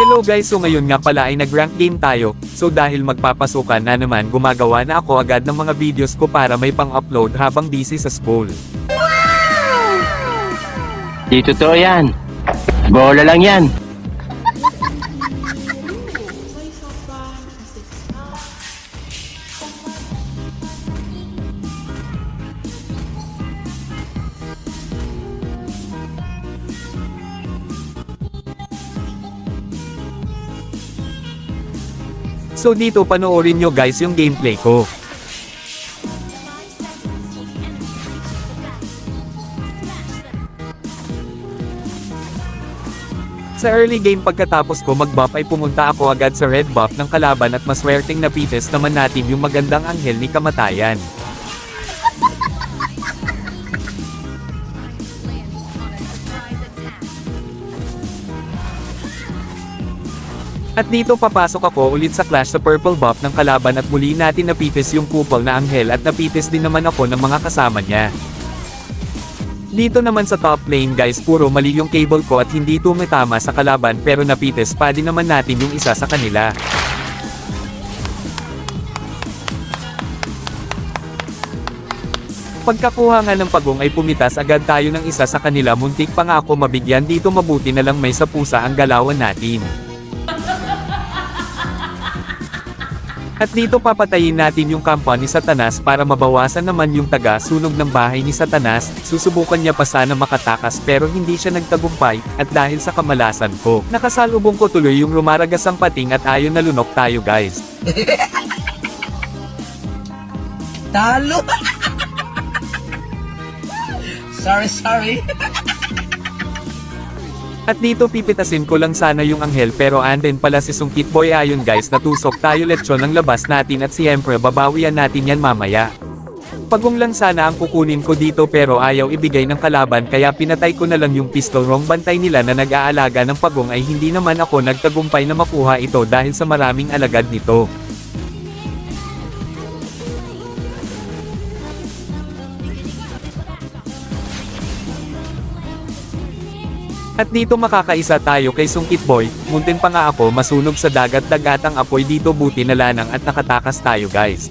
Hello guys, so ngayon nga pala ay nag-rank game tayo, so dahil magpapasukan na naman gumagawa na ako agad ng mga videos ko para may pang-upload habang busy sa school. Di totoo yan. Bola lang yan. So dito panoorin nyo guys yung gameplay ko. Sa early game pagkatapos ko mag-buff ay pumunta ako agad sa red buff ng kalaban at maswerteng napites naman natin yung magandang anghel ni kamatayan. At dito papasok ako ulit sa clash sa purple buff ng kalaban at muli natin napites yung kupol na anghel at napites din naman ako ng mga kasama niya. Dito naman sa top lane guys puro mali yung cable ko at hindi tumitama sa kalaban pero napites pa din naman natin yung isa sa kanila. Pagkakuha nga ng pagong ay pumitas agad tayo ng isa sa kanila, muntik pa nga ako mabigyan dito, mabuti na lang may sa pusa ang galawan natin. At dito papatayin natin yung kampo ni Satanas para mabawasan naman yung taga-sunog ng bahay ni Satanas. Susubukan niya pa sana makatakas pero hindi siya nagtagumpay, at dahil sa kamalasan ko, nakasalubong ko tuloy yung rumaragasang pating at ayon na lunok tayo guys. Talo! sorry. At dito pipitasin ko lang sana yung anghel pero anden pala si Sungkit Boy. Ayon guys, natusok tayo, lechon ng labas natin at siyempre babawian natin yan mamaya. Pagong lang sana ang kukunin ko dito pero ayaw ibigay ng kalaban kaya pinatay ko na lang yung pistol. Wrong bantay nila na nag-aalaga ng pagong ay hindi naman ako nagtagumpay na makuha ito dahil sa maraming alagad nito. At dito makakaisa tayo kay Sungkit Boy, muntin pa nga ako masunog sa dagat-dagatang apoy dito, buti na lanang at nakatakas tayo guys.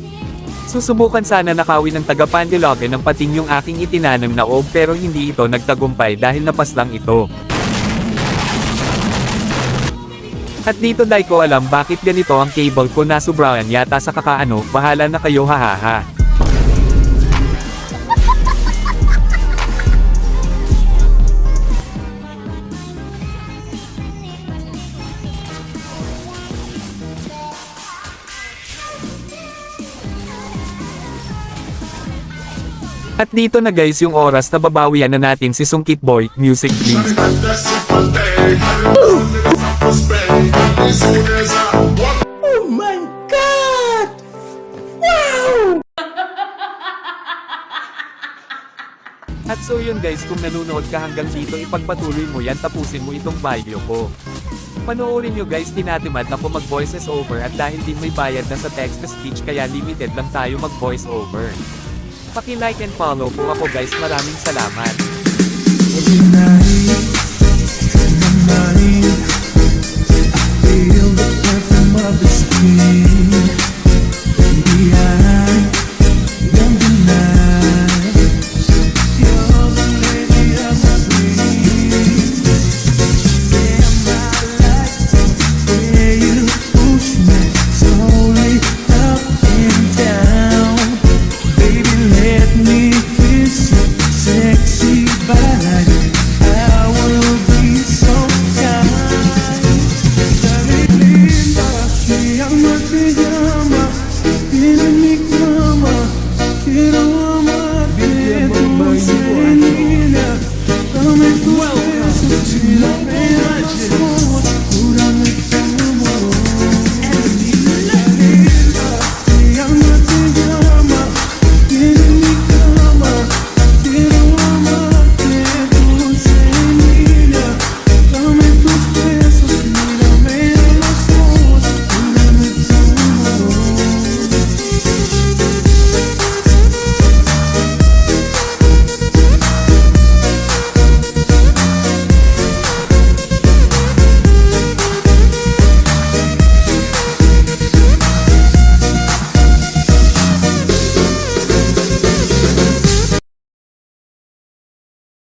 Susubukan sana nakawin ng taga-Pandilogue ng pating yung aking itinanam na orb pero hindi ito nagtagumpay dahil napaslang ito. At dito di ko alam bakit ganito ang cable ko, nasubrayan yata sa kakaano, bahala na kayo, hahaha. At dito na guys yung oras na babawian na natin si Sungkit Boy. Music please. Oh my God! Wow! At so yun guys, kung nanonood ka hanggang dito, ipagpatuloy mo yan, tapusin mo itong video ko. Panoorin nyo guys, tinatimad na ko mag voices over at dahil din may bayad na sa text to speech kaya limited lang tayo mag voice over. Paki-like and follow po ako guys, maraming salamat.